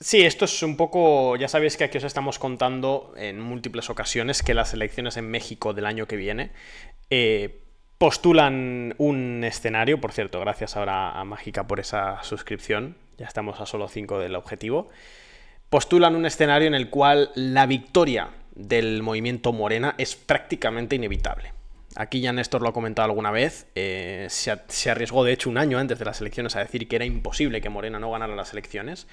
Sí, esto es un poco, ya sabéis que aquí os estamos contando en múltiples ocasiones que las elecciones en México del año que viene eh, postulan un escenario, por cierto, gracias ahora a Mágica por esa suscripción, ya estamos a solo 5 del objetivo, postulan un escenario en el cual la victoria del movimiento Morena es prácticamente inevitable. Aquí ya Néstor lo ha comentado alguna vez, se arriesgó de hecho un año antes de las elecciones a decir que era imposible que Morena no ganara las elecciones.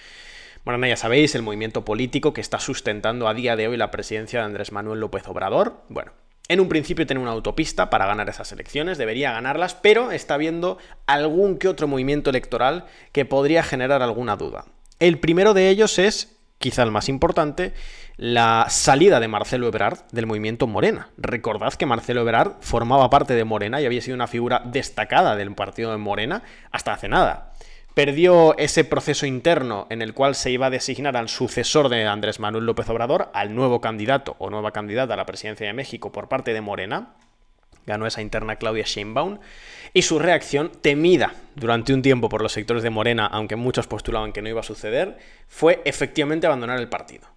Morena, ya sabéis, el movimiento político que está sustentando a día de hoy la presidencia de Andrés Manuel López Obrador. Bueno, en un principio tiene una autopista para ganar esas elecciones, debería ganarlas, pero está habiendo algún que otro movimiento electoral que podría generar alguna duda. El primero de ellos es, quizá el más importante, la salida de Marcelo Ebrard del movimiento Morena. Recordad que Marcelo Ebrard formaba parte de Morena y había sido una figura destacada del partido de Morena hasta hace nada. Perdió ese proceso interno en el cual se iba a designar al sucesor de Andrés Manuel López Obrador, al nuevo candidato o nueva candidata a la presidencia de México por parte de Morena. Ganó esa interna Claudia Sheinbaum. Y su reacción, temida durante un tiempo por los sectores de Morena, aunque muchos postulaban que no iba a suceder, fue efectivamente abandonar el partido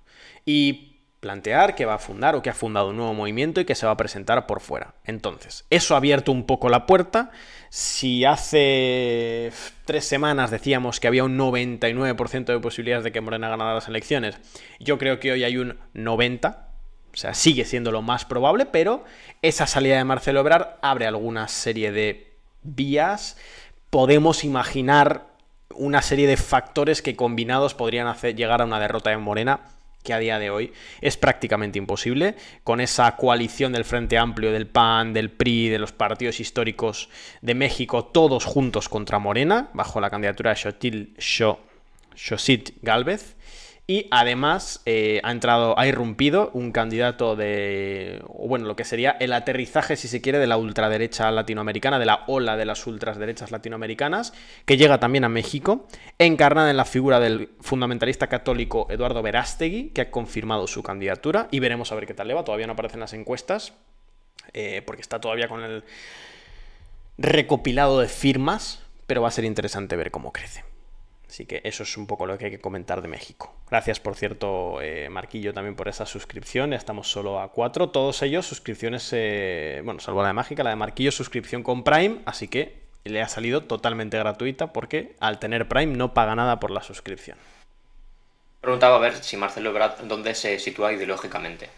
y plantear que va a fundar o que ha fundado un nuevo movimiento y que se va a presentar por fuera. Entonces, eso ha abierto un poco la puerta. Si hace 3 semanas decíamos que había un 99% de posibilidades de que Morena ganara las elecciones, yo creo que hoy hay un 90%, o sea, sigue siendo lo más probable, pero esa salida de Marcelo Ebrard abre alguna serie de vías. Podemos imaginar una serie de factores que combinados podrían hacer llegar a una derrota de Morena, que a día de hoy es prácticamente imposible, con esa coalición del Frente Amplio, del PAN, del PRI, de los partidos históricos de México, todos juntos contra Morena, bajo la candidatura de Xochitl Gálvez. Y además ha irrumpido un candidato bueno, lo que sería el aterrizaje, si se quiere, de la ultraderecha latinoamericana, de la ola de las ultraderechas latinoamericanas, que llega también a México, encarnada en la figura del fundamentalista católico Eduardo Verástegui, que ha confirmado su candidatura, y veremos a ver qué tal le va. Todavía no aparecen las encuestas, porque está todavía con el recopilado de firmas, pero va a ser interesante ver cómo crece. Así que eso es un poco lo que hay que comentar de México. Gracias, por cierto, Marquillo, también por esa suscripción. Ya estamos solo a 4. Todos ellos suscripciones, bueno, salvo la de Mágica, la de Marquillo, suscripción con Prime. Así que le ha salido totalmente gratuita porque al tener Prime no paga nada por la suscripción. Preguntaba a ver si Marcelo Ebrard dónde se sitúa ideológicamente.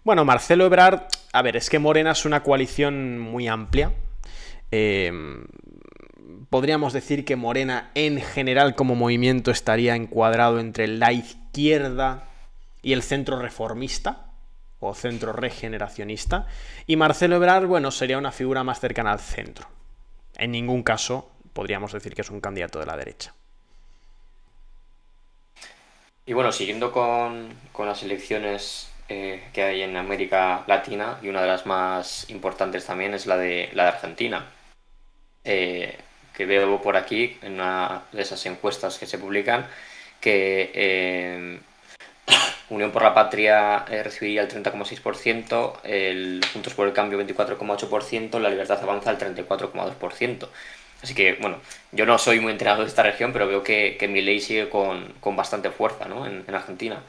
Bueno, Marcelo Ebrard, a ver, es que Morena es una coalición muy amplia. Podríamos decir que Morena en general como movimiento estaría encuadrado entre la izquierda y el centro reformista o centro regeneracionista, y Marcelo Ebrard, bueno, sería una figura más cercana al centro. En ningún caso podríamos decir que es un candidato de la derecha. Y bueno, siguiendo con las elecciones que hay en América Latina, y una de las más importantes también es la de Argentina. Que veo por aquí, en una de esas encuestas que se publican, que Unión por la Patria recibiría el 30,6%, el Juntos por el Cambio 24,8%, la Libertad Avanza el 34,2%. Así que, bueno, yo no soy muy enterado de esta región, pero veo que Milei sigue con bastante fuerza, ¿no? en Argentina.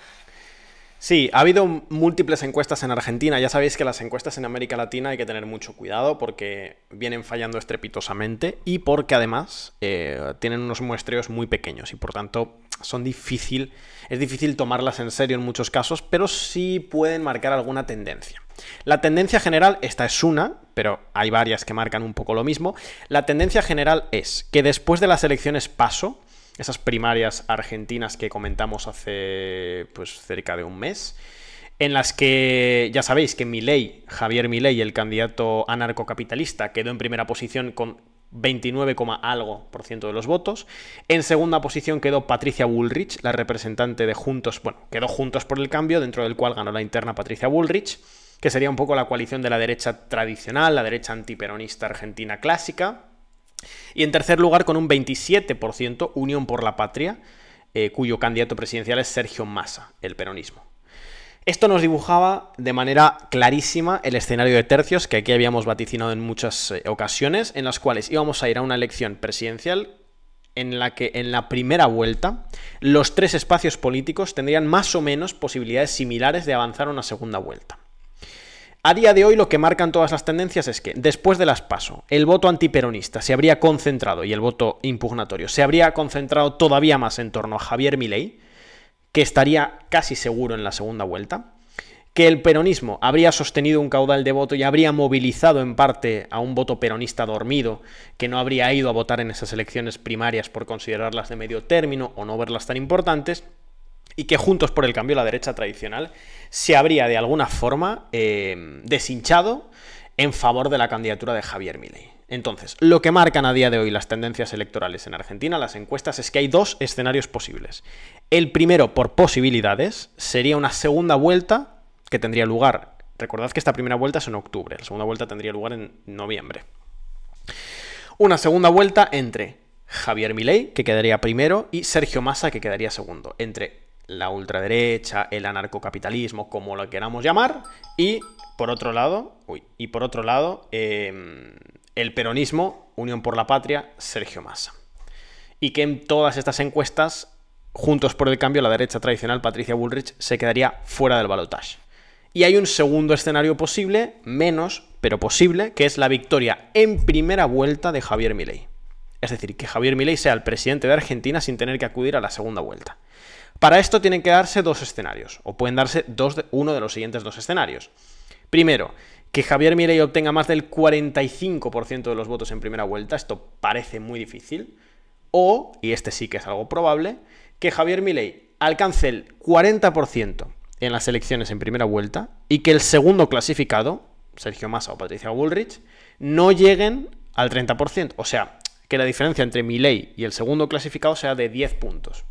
Sí, ha habido múltiples encuestas en Argentina. Ya sabéis que las encuestas en América Latina hay que tener mucho cuidado porque vienen fallando estrepitosamente y porque además tienen unos muestreos muy pequeños y por tanto es difícil tomarlas en serio en muchos casos, pero sí pueden marcar alguna tendencia. La tendencia general, esta es una, pero hay varias que marcan un poco lo mismo. La tendencia general es que después de las elecciones PASO, esas primarias argentinas que comentamos hace pues cerca de un mes, en las que ya sabéis que Javier Milei, el candidato anarcocapitalista, quedó en primera posición con 29, algo por ciento de los votos. En segunda posición quedó Patricia Bullrich, la representante de Juntos, bueno, quedó Juntos por el Cambio, dentro del cual ganó la interna Patricia Bullrich, que sería un poco la coalición de la derecha tradicional, la derecha antiperonista argentina clásica. Y en tercer lugar, con un 27%, Unión por la Patria, cuyo candidato presidencial es Sergio Massa, el peronismo. Esto nos dibujaba de manera clarísima el escenario de tercios que aquí habíamos vaticinado en muchas ocasiones, en las cuales íbamos a ir a una elección presidencial en la que en la primera vuelta los tres espacios políticos tendrían más o menos posibilidades similares de avanzar a una segunda vuelta. A día de hoy lo que marcan todas las tendencias es que después de las PASO el voto antiperonista se habría concentrado y el voto impugnatorio se habría concentrado todavía más en torno a Javier Milei, que estaría casi seguro en la segunda vuelta, que el peronismo habría sostenido un caudal de voto y habría movilizado en parte a un voto peronista dormido que no habría ido a votar en esas elecciones primarias por considerarlas de medio término o no verlas tan importantes, y que Juntos por el Cambio, la derecha tradicional, se habría de alguna forma deshinchado en favor de la candidatura de Javier Milei. Entonces, lo que marcan a día de hoy las tendencias electorales en Argentina, las encuestas, es que hay dos escenarios posibles. El primero, por posibilidades, sería una segunda vuelta que tendría lugar. Recordad que esta primera vuelta es en octubre, la segunda vuelta tendría lugar en noviembre. Una segunda vuelta entre Javier Milei, que quedaría primero, y Sergio Massa, que quedaría segundo. Entre la ultraderecha, el anarcocapitalismo, como lo queramos llamar, y por otro lado, el peronismo, Unión por la Patria, Sergio Massa. Y que en todas estas encuestas, Juntos por el Cambio, la derecha tradicional, Patricia Bullrich, se quedaría fuera del balotaje. Y hay un segundo escenario posible, menos, pero posible, que es la victoria en primera vuelta de Javier Milei. Es decir, que Javier Milei sea el presidente de Argentina sin tener que acudir a la segunda vuelta. Para esto tienen que darse dos escenarios, o pueden darse uno de los siguientes dos escenarios. Primero, que Javier Milei obtenga más del 45% de los votos en primera vuelta, esto parece muy difícil, o, y este sí que es algo probable, que Javier Milei alcance el 40% en las elecciones en primera vuelta y que el segundo clasificado, Sergio Massa o Patricia Bullrich, no lleguen al 30%. O sea, que la diferencia entre Milei y el segundo clasificado sea de 10 puntos.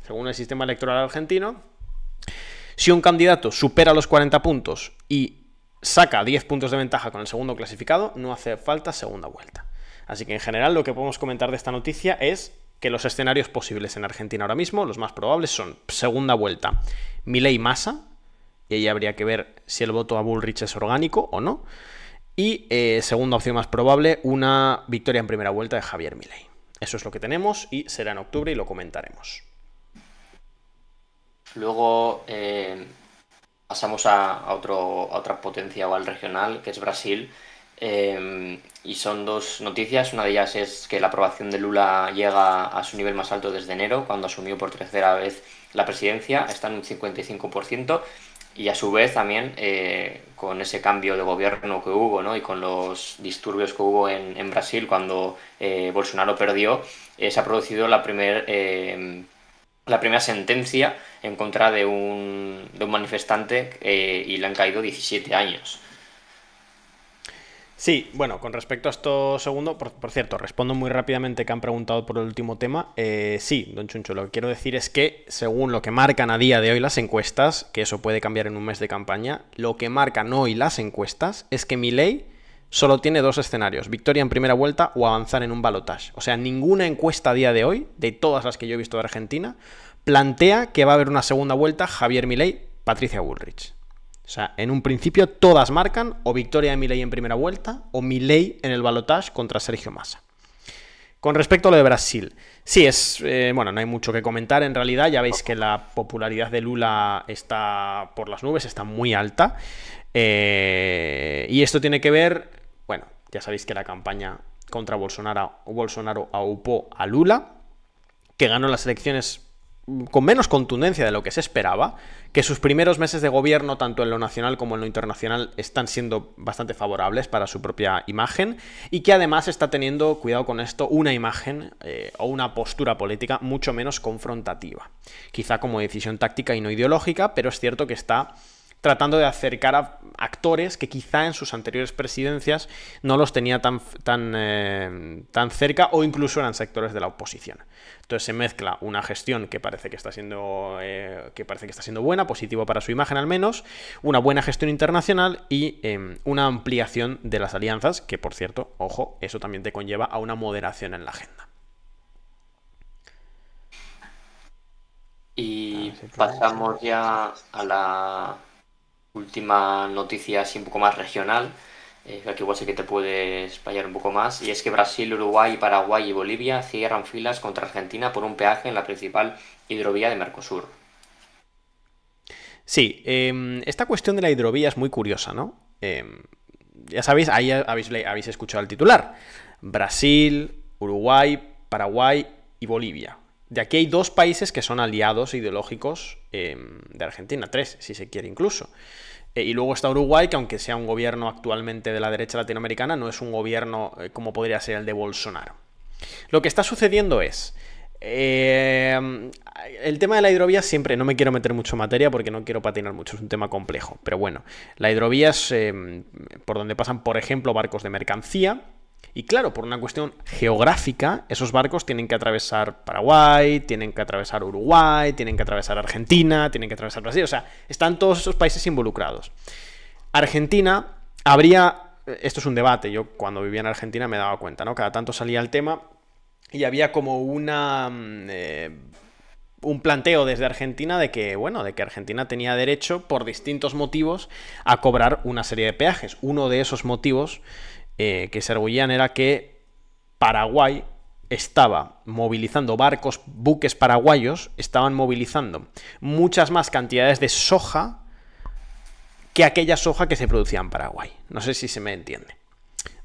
Según el sistema electoral argentino, si un candidato supera los 40 puntos y saca 10 puntos de ventaja con el segundo clasificado, no hace falta segunda vuelta. Así que en general lo que podemos comentar de esta noticia es que los escenarios posibles en Argentina ahora mismo, los más probables, son segunda vuelta Milei-Massa, y ahí habría que ver si el voto a Bullrich es orgánico o no, y segunda opción más probable, una victoria en primera vuelta de Javier Milei. Eso es lo que tenemos y será en octubre y lo comentaremos. Luego pasamos a otra potencia o al regional, que es Brasil. Y son dos noticias. Una de ellas es que la aprobación de Lula llega a su nivel más alto desde enero, cuando asumió por tercera vez la presidencia, está en un 55%, y a su vez también con ese cambio de gobierno que hubo, ¿no? Y con los disturbios que hubo en Brasil cuando Bolsonaro perdió, se ha producido la primera sentencia en contra de un manifestante y le han caído 17 años. Sí, bueno, con respecto a esto segundo, por cierto, respondo muy rápidamente que han preguntado por el último tema. Sí, don Chuncho, lo que quiero decir es que según lo que marcan a día de hoy las encuestas, que eso puede cambiar en un mes de campaña, lo que marcan hoy las encuestas es que Milei solo tiene dos escenarios: victoria en primera vuelta o avanzar en un balotaje. O sea, ninguna encuesta a día de hoy, de todas las que yo he visto de Argentina, plantea que va a haber una segunda vuelta Javier Milei, Patricia Bullrich. O sea, en un principio todas marcan o victoria de Milei en primera vuelta o Milei en el balotaje contra Sergio Massa. Con respecto a lo de Brasil, sí, bueno, no hay mucho que comentar en realidad. Ya veis que la popularidad de Lula está por las nubes, está muy alta. Y esto tiene que ver, bueno, ya sabéis que la campaña contra Bolsonaro aupó a Lula, que ganó las elecciones con menos contundencia de lo que se esperaba, que sus primeros meses de gobierno, tanto en lo nacional como en lo internacional, están siendo bastante favorables para su propia imagen, y que además está teniendo, cuidado con esto, una imagen o una postura política mucho menos confrontativa. Quizá como decisión táctica y no ideológica, pero es cierto que está tratando de acercar a actores que quizá en sus anteriores presidencias no los tenía tan cerca, o incluso eran sectores de la oposición. Entonces se mezcla una gestión que parece que está siendo buena, positiva para su imagen al menos, una buena gestión internacional y una ampliación de las alianzas, que por cierto, ojo, eso también te conlleva a una moderación en la agenda. Y pasamos ya a la última noticia así un poco más regional, aquí igual sí que te puedes explayar un poco más, y es que Brasil, Uruguay, Paraguay y Bolivia cierran filas contra Argentina por un peaje en la principal hidrovía de Mercosur. Sí, esta cuestión de la hidrovía es muy curiosa, ¿no? Ya sabéis, ahí habéis escuchado el titular. Brasil, Uruguay, Paraguay y Bolivia. De aquí hay 2 países que son aliados ideológicos de Argentina, 3, si se quiere incluso. Y luego está Uruguay, que aunque sea un gobierno actualmente de la derecha latinoamericana, no es un gobierno como podría ser el de Bolsonaro. Lo que está sucediendo es... el tema de la hidrovía siempre, no me quiero meter mucho en materia porque no quiero patinar mucho, es un tema complejo, pero bueno, la hidrovía es por donde pasan, por ejemplo, barcos de mercancía, y claro, por una cuestión geográfica, esos barcos tienen que atravesar Paraguay, tienen que atravesar Uruguay, tienen que atravesar Argentina, tienen que atravesar Brasil, o sea, están todos esos países involucrados. Argentina habría, esto es un debate, yo cuando vivía en Argentina me daba cuenta, ¿no? Cada tanto salía el tema y había como un planteo desde Argentina de que, bueno, de que Argentina tenía derecho, por distintos motivos, a cobrar una serie de peajes. Uno de esos motivos que se arguían era que Paraguay estaba movilizando barcos, buques paraguayos, estaban movilizando muchas más cantidades de soja que aquella soja que se producía en Paraguay. No sé si se me entiende.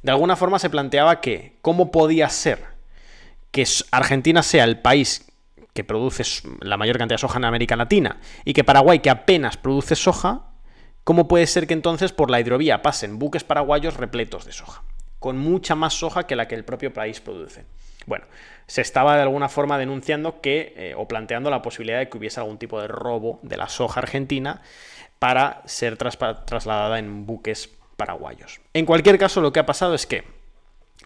De alguna forma se planteaba que, ¿cómo podía ser que Argentina sea el país que produce la mayor cantidad de soja en América Latina y que Paraguay, que apenas produce soja, cómo puede ser que entonces por la hidrovía pasen buques paraguayos repletos de soja, con mucha más soja que la que el propio país produce? Bueno, se estaba de alguna forma denunciando que, o planteando la posibilidad de que hubiese algún tipo de robo de la soja argentina para ser trasladada en buques paraguayos. En cualquier caso, lo que ha pasado es que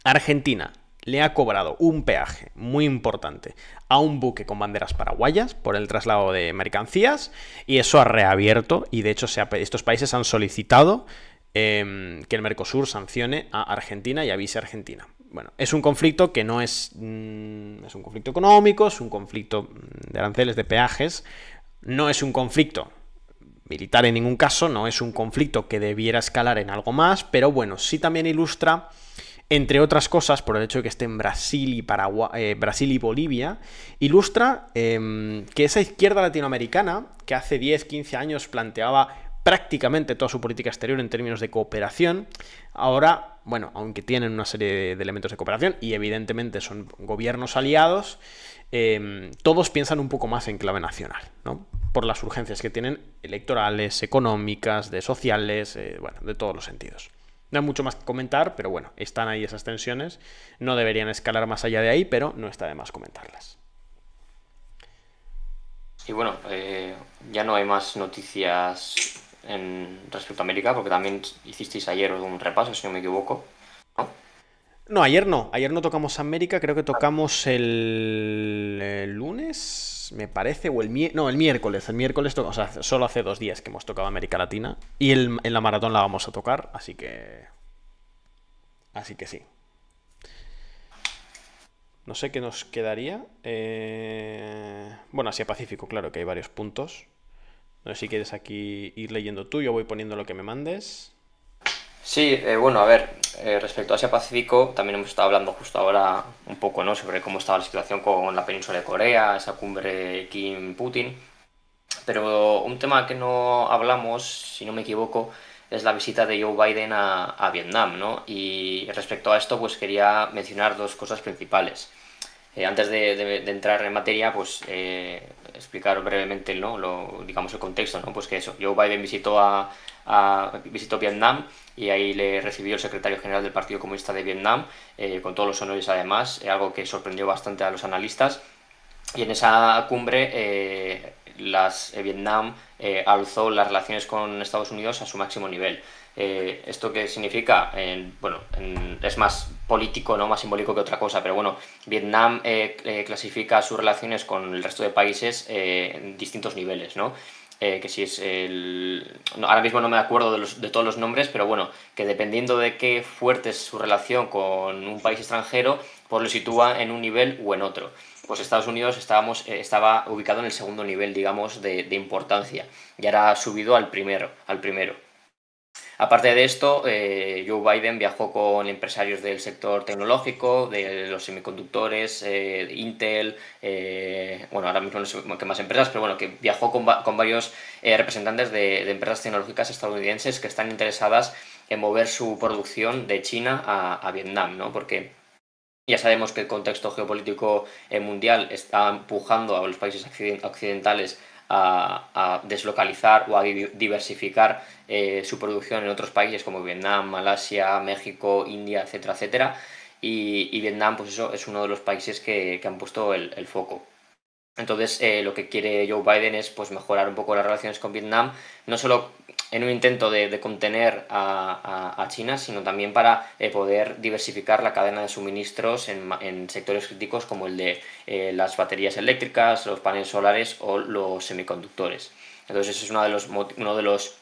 Argentina le ha cobrado un peaje muy importante a un buque con banderas paraguayas por el traslado de mercancías, y eso ha reabierto, y de hecho estos países han solicitado que el Mercosur sancione a Argentina y avise a Argentina. Bueno, es un conflicto que no es un conflicto económico, es un conflicto de aranceles, de peajes, no es un conflicto militar en ningún caso, no es un conflicto que debiera escalar en algo más, pero bueno, sí también ilustra, entre otras cosas, por el hecho de que esté en Brasil y Brasil y Bolivia, ilustra que esa izquierda latinoamericana, que hace 10, 15 años planteaba prácticamente toda su política exterior en términos de cooperación, ahora, bueno, aunque tienen una serie de elementos de cooperación y evidentemente son gobiernos aliados, todos piensan un poco más en clave nacional, ¿no? Por las urgencias que tienen electorales, económicas, de sociales, bueno, de todos los sentidos. No hay mucho más que comentar, pero bueno, están ahí esas tensiones. No deberían escalar más allá de ahí, pero no está de más comentarlas. Y bueno, ya no hay más noticias respecto a América, porque también hicisteis ayer un repaso, si no me equivoco, ¿no? No, ayer no tocamos América, creo que tocamos el lunes, me parece, o el miércoles. El miércoles, o sea, solo hace 2 días que hemos tocado América Latina, y en la maratón la vamos a tocar, así que sí. No sé qué nos quedaría. Bueno, Asia Pacífico, claro que hay varios puntos. No sé si quieres aquí ir leyendo tú, yo voy poniendo lo que me mandes. Sí, bueno, a ver, respecto a Asia Pacífico, también hemos estado hablando justo ahora un poco, ¿no?, sobre cómo estaba la situación con la península de Corea, esa cumbre Kim-Putin. Pero un tema que no hablamos, si no me equivoco, es la visita de Joe Biden a Vietnam, ¿no? Y respecto a esto, pues quería mencionar 2 cosas principales. Antes de entrar en materia, pues explicar brevemente, ¿no?, digamos el contexto, ¿no? Pues que eso, Joe Biden visitó Vietnam, y ahí le recibió el secretario general del Partido Comunista de Vietnam, con todos los honores además, algo que sorprendió bastante a los analistas. Y en esa cumbre Vietnam alzó las relaciones con Estados Unidos a su máximo nivel. ¿Esto qué significa? Bueno, es más político, ¿no?, más simbólico que otra cosa, pero bueno, Vietnam clasifica sus relaciones con el resto de países en distintos niveles, ¿no? Que si es ahora mismo no me acuerdo de todos los nombres, pero bueno, que dependiendo de qué fuerte es su relación con un país extranjero, pues lo sitúa en un nivel o en otro. Pues Estados Unidos estaba ubicado en el segundo nivel, digamos, de importancia, y ahora ha subido al primero. Aparte de esto, Joe Biden viajó con empresarios del sector tecnológico, de los semiconductores, Intel, bueno, ahora mismo no sé qué más empresas, pero bueno, que viajó con varios representantes de empresas tecnológicas estadounidenses que están interesadas en mover su producción de China a Vietnam, ¿no? Porque ya sabemos que el contexto geopolítico mundial está empujando a los países occidentales a deslocalizar o a diversificar su producción en otros países como Vietnam, Malasia, México, India, etcétera, etcétera. Y Vietnam, pues eso, es uno de los países que han puesto el foco. Entonces, lo que quiere Joe Biden es pues, mejorar un poco las relaciones con Vietnam, no solo en un intento de contener a China, sino también para poder diversificar la cadena de suministros en sectores críticos como el de las baterías eléctricas, los paneles solares o los semiconductores. Entonces, ese es uno de los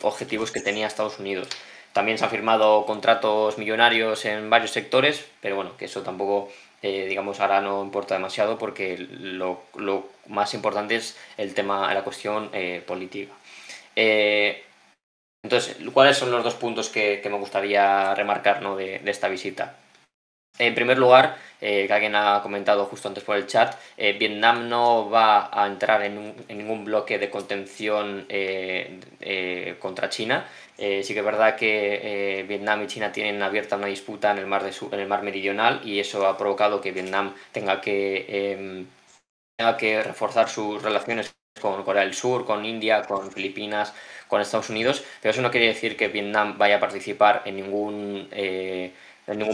objetivos que tenía Estados Unidos. También se han firmado contratos millonarios en varios sectores, pero bueno, que eso tampoco, digamos, ahora no importa demasiado porque lo más importante es el tema, la cuestión política. Eh, entonces, ¿cuáles son los dos puntos que me gustaría remarcar, ¿no? de esta visita? En primer lugar, que alguien ha comentado justo antes por el chat, Vietnam no va a entrar en ningún bloque de contención contra China. Sí que es verdad que Vietnam y China tienen abierta una disputa en en el mar Meridional y eso ha provocado que Vietnam tenga que reforzar sus relaciones con Corea del Sur, con India, con Filipinas, con Estados Unidos, pero eso no quiere decir que Vietnam vaya a participar en ningún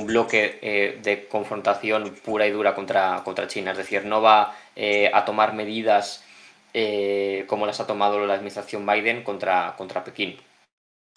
bloque de confrontación pura y dura contra China. Es decir, no va a tomar medidas como las ha tomado la administración Biden contra Pekín.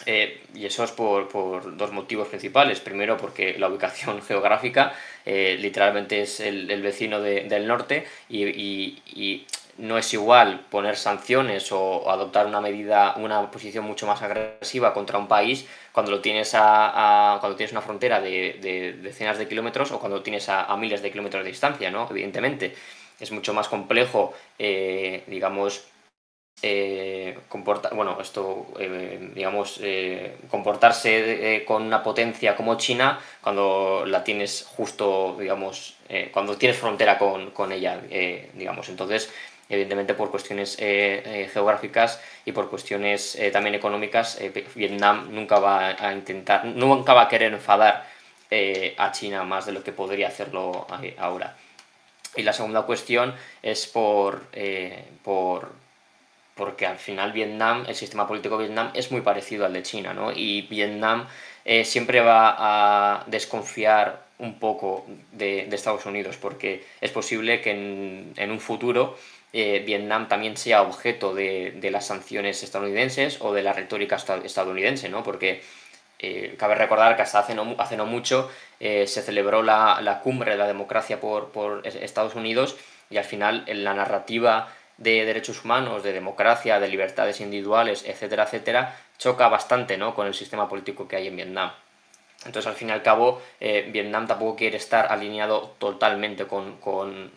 Y eso es por dos motivos principales. Primero, porque la ubicación geográfica literalmente es el vecino del norte y no es igual poner sanciones o adoptar una posición mucho más agresiva contra un país cuando lo tienes cuando tienes una frontera de decenas de kilómetros o cuando lo tienes a miles de kilómetros de distancia, ¿no? Evidentemente, es mucho más complejo, digamos, comportarse con una potencia como China cuando la tienes justo, digamos, cuando tienes frontera con ella, digamos. Entonces, evidentemente por cuestiones geográficas y por cuestiones también económicas, Vietnam nunca va a querer enfadar a China más de lo que podría hacerlo ahora. Y la segunda cuestión es porque al final Vietnam, el sistema político de Vietnam es muy parecido al de China, ¿no? Y Vietnam siempre va a desconfiar un poco de Estados Unidos, porque es posible que en un futuro Vietnam también sea objeto de las sanciones estadounidenses o de la retórica estadounidense, ¿no? Porque cabe recordar que hasta hace no mucho se celebró la cumbre de la democracia por Estados Unidos y al final en la narrativa de derechos humanos, de democracia, de libertades individuales, etcétera, etcétera, choca bastante, ¿no? con el sistema político que hay en Vietnam. Entonces, al fin y al cabo, Vietnam tampoco quiere estar alineado totalmente con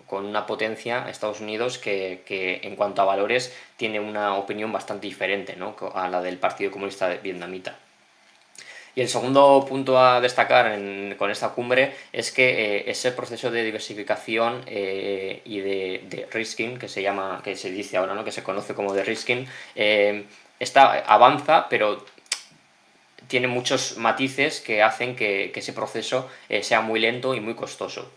una potencia, Estados Unidos, que en cuanto a valores tiene una opinión bastante diferente, ¿no? a la del Partido Comunista Vietnamita. Y el segundo punto a destacar con esta cumbre es que ese proceso de diversificación y de risking, que se dice ahora, ¿no? que se conoce como de risking, avanza, pero tiene muchos matices que hacen que ese proceso sea muy lento y muy costoso.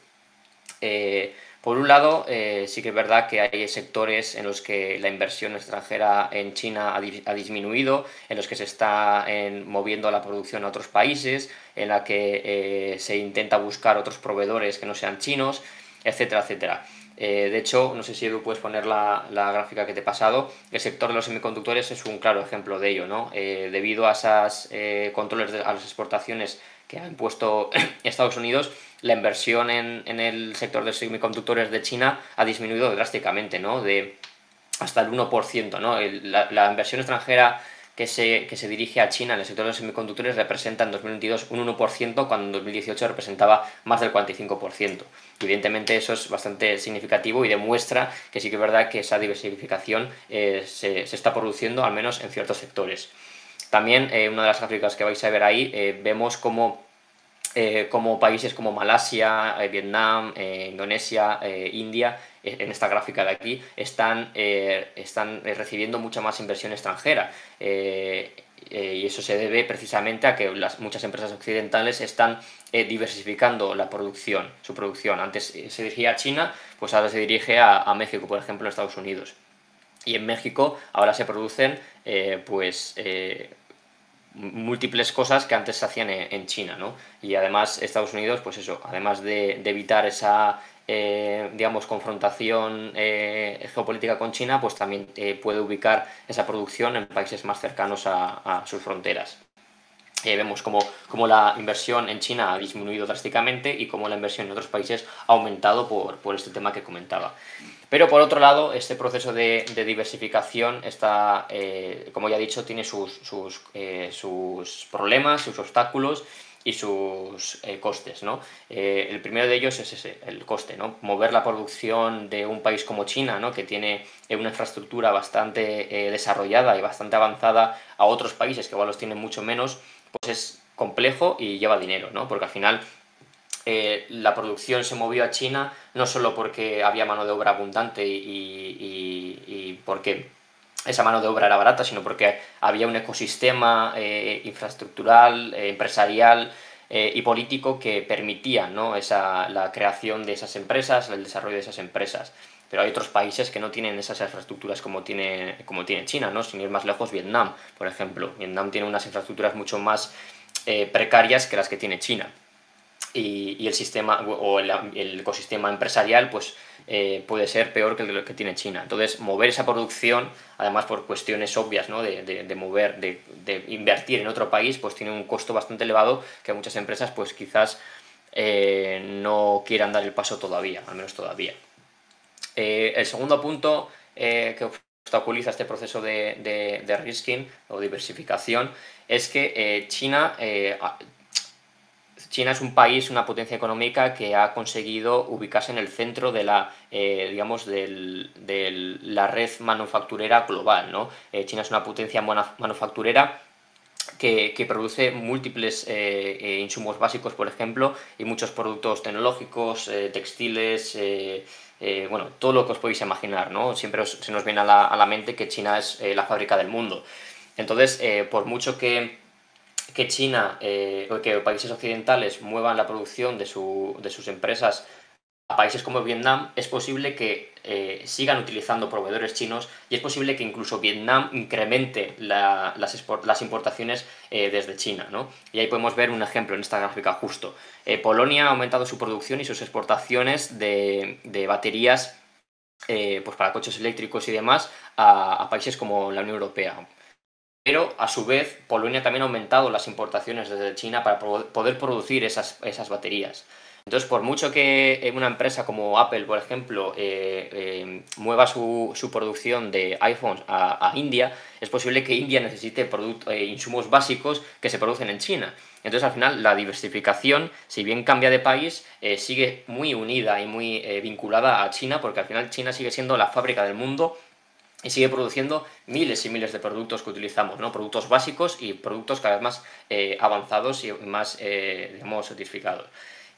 Por un lado, sí que es verdad que hay sectores en los que la inversión extranjera en China ha disminuido, en los que se está moviendo la producción a otros países, en la que se intenta buscar otros proveedores que no sean chinos, etcétera, etcétera. De hecho, no sé si Edu puedes poner la gráfica que te he pasado, el sector de los semiconductores es un claro ejemplo de ello, ¿no? Debido a esos controles a las exportaciones que ha impuesto Estados Unidos, la inversión en el sector de semiconductores de China ha disminuido drásticamente, ¿no? De hasta el 1%, ¿no? La inversión extranjera que se dirige a China en el sector de los semiconductores representa en 2022 un 1%, cuando en 2018 representaba más del 45%. Evidentemente eso es bastante significativo y demuestra que sí que es verdad que esa diversificación se está produciendo, al menos en ciertos sectores. También una de las gráficas que vais a ver ahí, vemos como países como Malasia, Vietnam, Indonesia, India, en esta gráfica de aquí, están recibiendo mucha más inversión extranjera. Y eso se debe precisamente a que muchas empresas occidentales están diversificando su producción. Antes se dirigía a China, pues ahora se dirige a México, por ejemplo, en Estados Unidos. Y en México ahora se producen múltiples cosas que antes se hacían en China, ¿no? Y además Estados Unidos, pues eso, además de evitar esa, digamos, confrontación geopolítica con China, pues también puede ubicar esa producción en países más cercanos a sus fronteras. Vemos como la inversión en China ha disminuido drásticamente y como la inversión en otros países ha aumentado por este tema que comentaba. Pero por otro lado, este proceso de diversificación está, como ya he dicho, tiene sus problemas, sus obstáculos y sus costes, ¿no? El primero de ellos es ese, el coste, ¿no? Mover la producción de un país como China, ¿no? Que tiene una infraestructura bastante desarrollada y bastante avanzada a otros países que igual los tienen mucho menos, pues es complejo y lleva dinero, ¿no? Porque al final la producción se movió a China no solo porque había mano de obra abundante y porque esa mano de obra era barata, sino porque había un ecosistema infraestructural, empresarial y político que permitía, ¿no? la creación de esas empresas, el desarrollo de esas empresas. Pero hay otros países que no tienen esas infraestructuras como tiene China, ¿no? Sin ir más lejos, Vietnam, por ejemplo. Vietnam tiene unas infraestructuras mucho más precarias que las que tiene China. Y el sistema o el ecosistema empresarial pues puede ser peor que lo que tiene China. Entonces, mover esa producción, además por cuestiones obvias, ¿no? de invertir en otro país, pues tiene un costo bastante elevado que muchas empresas pues quizás no quieran dar el paso todavía, al menos todavía. El segundo punto que obstaculiza este proceso de risking o diversificación es que China es un país, una potencia económica que ha conseguido ubicarse en el centro de digamos, de la red manufacturera global, ¿no? China es una potencia manufacturera que produce múltiples insumos básicos, por ejemplo, y muchos productos tecnológicos, textiles, bueno, todo lo que os podéis imaginar, ¿no? Siempre se nos viene a la mente que China es la fábrica del mundo. Entonces, por mucho que China o que países occidentales muevan la producción de sus empresas a países como Vietnam, es posible que sigan utilizando proveedores chinos y es posible que incluso Vietnam incremente las importaciones desde China, ¿no? Y ahí podemos ver un ejemplo en esta gráfica justo. Polonia ha aumentado su producción y sus exportaciones de baterías pues para coches eléctricos y demás a países como la Unión Europea. Pero, a su vez, Polonia también ha aumentado las importaciones desde China para poder producir esas baterías. Entonces, por mucho que una empresa como Apple, por ejemplo, mueva su producción de iPhones a India, es posible que India necesite insumos básicos que se producen en China. Entonces, al final, la diversificación, si bien cambia de país, sigue muy unida y muy vinculada a China, porque al final China sigue siendo la fábrica del mundo y sigue produciendo miles y miles de productos que utilizamos, ¿no? Productos básicos y productos cada vez más avanzados y más, digamos, certificados.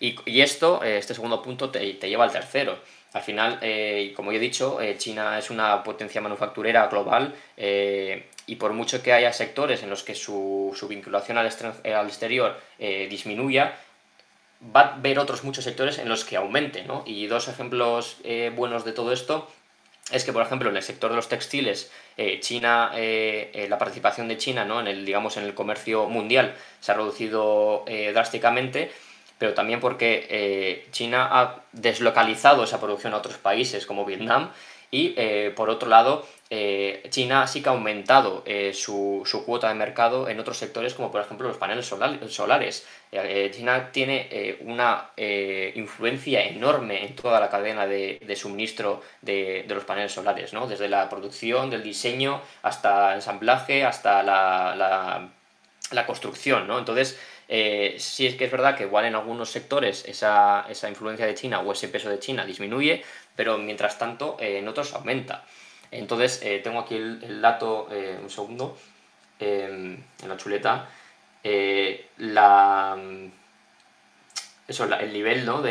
Y esto, este segundo punto, te lleva al tercero. Al final, como ya he dicho, China es una potencia manufacturera global y por mucho que haya sectores en los que su vinculación al exterior disminuya, va a haber otros muchos sectores en los que aumente, ¿no? Y dos ejemplos buenos de todo esto es que, por ejemplo, en el sector de los textiles, China, la participación de China, ¿no? Digamos, en el comercio mundial se ha reducido drásticamente, pero también porque China ha deslocalizado esa producción a otros países como Vietnam y, por otro lado, China sí que ha aumentado su cuota de mercado en otros sectores como por ejemplo los paneles solares. China tiene una influencia enorme en toda la cadena de suministro de los paneles solares, ¿no? Desde la producción, del diseño, hasta el ensamblaje, hasta la construcción, ¿no? Entonces, sí es que es verdad que igual en algunos sectores esa influencia de China o ese peso de China disminuye, pero mientras tanto en otros aumenta. Entonces, tengo aquí el dato, un segundo. en la chuleta, la, eso, el nivel, ¿no?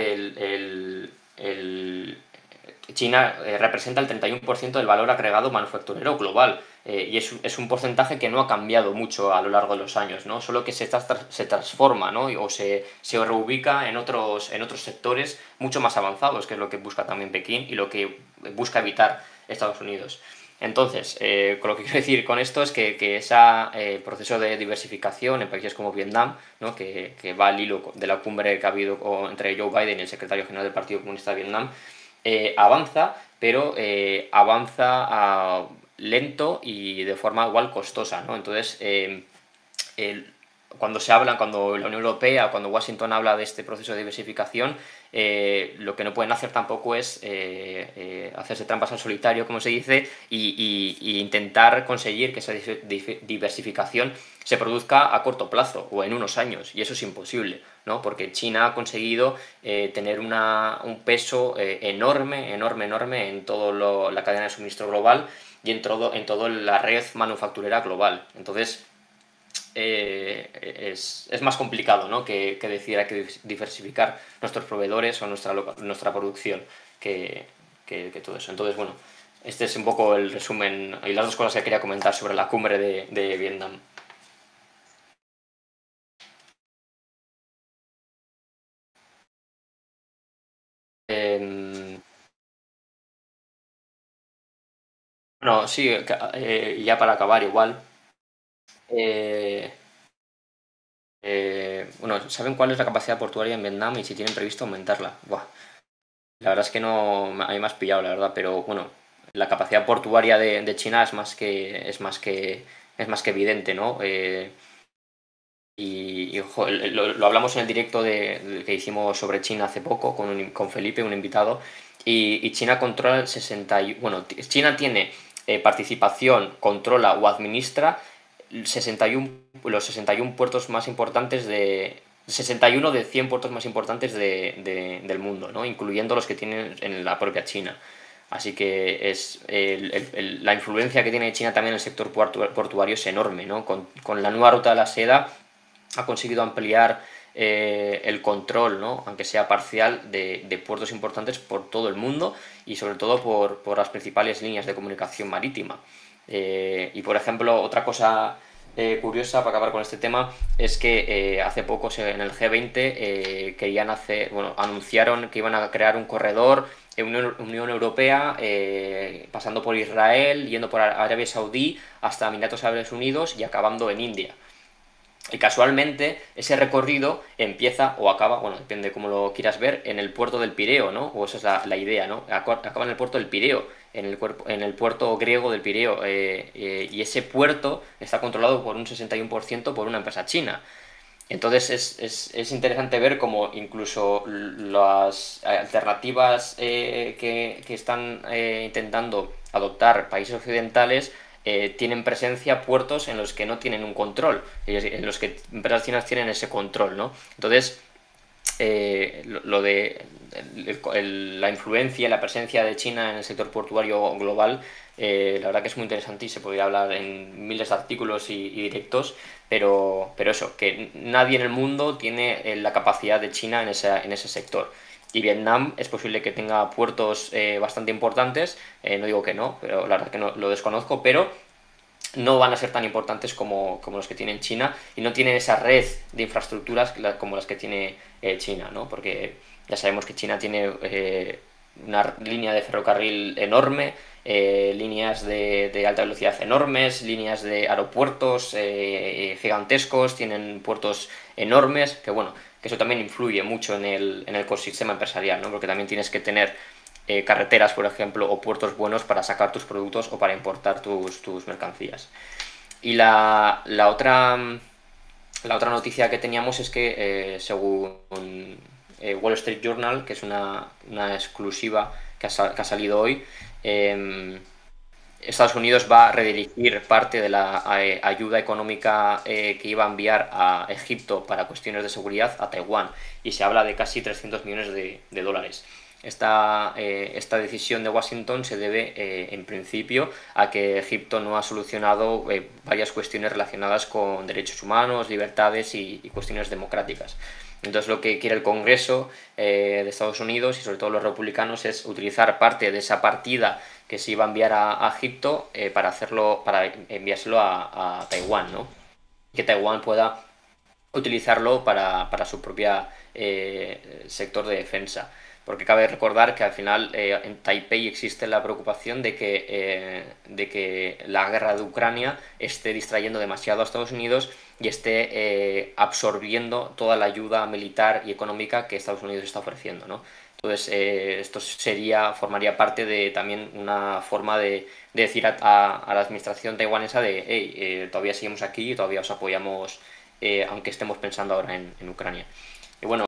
China representa el 31% del valor agregado manufacturero global, y es un porcentaje que no ha cambiado mucho a lo largo de los años, ¿no? Solo que se transforma, ¿no? O se reubica en otros sectores mucho más avanzados, que es lo que busca también Pekín y lo que busca evitar Estados Unidos. Entonces, con lo que quiero decir con esto es que ese proceso de diversificación en países como Vietnam, ¿no? que va al hilo de la cumbre que ha habido entre Joe Biden y el secretario general del Partido Comunista de Vietnam, avanza, pero avanza lento y de forma igual costosa, ¿no? Entonces, cuando la Unión Europea, cuando Washington habla de este proceso de diversificación, lo que no pueden hacer tampoco es hacerse trampas al solitario, como se dice, y intentar conseguir que esa diversificación se produzca a corto plazo o en unos años, y eso es imposible, ¿no? Porque China ha conseguido tener un peso enorme en toda la cadena de suministro global y en toda la red manufacturera global. Entonces, es más complicado, ¿no? que decir hay que diversificar nuestros proveedores o nuestra producción que todo eso. Entonces, bueno, este es un poco el resumen y las dos cosas que quería comentar sobre la cumbre de Vietnam. Eh, bueno, sí, ya para acabar igual. Eh, bueno, ¿saben cuál es la capacidad portuaria en Vietnam y si tienen previsto aumentarla? Buah, la verdad es que no, a mí me has pillado, la verdad, pero bueno, la capacidad portuaria de China es más que evidente, ¿no? Ojo, lo hablamos en el directo que hicimos sobre China hace poco con Felipe, un invitado, y China controla bueno, China tiene participación, controla o administra 61, los 61 puertos más importantes 61 de 100 puertos más importantes del mundo, ¿no? Incluyendo los que tienen en la propia China. Así que la influencia que tiene China también en el sector portuario es enorme, ¿no? Con la nueva ruta de la seda ha conseguido ampliar el control, ¿no? Aunque sea parcial, de puertos importantes por todo el mundo y sobre todo por las principales líneas de comunicación marítima. Y por ejemplo, otra cosa curiosa para acabar con este tema es que hace poco en el G20 anunciaron que iban a crear un corredor en Unión Europea, pasando por Israel, yendo por Arabia Saudí hasta Emiratos Árabes Unidos y acabando en India. Y casualmente ese recorrido empieza o acaba, bueno, depende de cómo lo quieras ver, en el puerto del Pireo, ¿no? O esa es la idea, ¿no? Acaba en el puerto del Pireo, en el puerto griego del Pireo. Y ese puerto está controlado por un 61% por una empresa china. Entonces es interesante ver cómo incluso las alternativas que están intentando adoptar países occidentales tienen presencia puertos en los que no tienen un control, en los que empresas chinas tienen ese control, ¿no? Entonces, lo de la influencia y la presencia de China en el sector portuario global, la verdad que es muy interesante y se podría hablar en miles de artículos y directos, pero eso, que nadie en el mundo tiene la capacidad de China en ese sector. Y Vietnam es posible que tenga puertos bastante importantes, no digo que no, pero la verdad que no, lo desconozco, pero no van a ser tan importantes como los que tiene China y no tienen esa red de infraestructuras como las que tiene China, ¿no? Porque ya sabemos que China tiene una línea de ferrocarril enorme, líneas de alta velocidad enormes, líneas de aeropuertos gigantescos, tienen puertos enormes, que bueno, que eso también influye mucho en el ecosistema empresarial, ¿no? Porque también tienes que tener carreteras, por ejemplo, o puertos buenos para sacar tus productos o para importar tus mercancías. Y la otra noticia que teníamos es que, según Wall Street Journal, que es una exclusiva que ha salido hoy, Estados Unidos va a redirigir parte de la ayuda económica que iba a enviar a Egipto para cuestiones de seguridad a Taiwán, y se habla de casi 300 millones de dólares. esta decisión de Washington se debe, en principio, a que Egipto no ha solucionado varias cuestiones relacionadas con derechos humanos, libertades y cuestiones democráticas. Entonces lo que quiere el Congreso de Estados Unidos y sobre todo los republicanos es utilizar parte de esa partida que se iba a enviar a Egipto para enviárselo a Taiwán, ¿no? Que Taiwán pueda utilizarlo para su propia sector de defensa. Porque cabe recordar que al final en Taipei existe la preocupación de que la guerra de Ucrania esté distrayendo demasiado a Estados Unidos y esté absorbiendo toda la ayuda militar y económica que Estados Unidos está ofreciendo, ¿no? Entonces, esto formaría parte de también una forma de decir a la administración taiwanesa de, hey, todavía seguimos aquí y todavía os apoyamos, aunque estemos pensando ahora en Ucrania. Y bueno,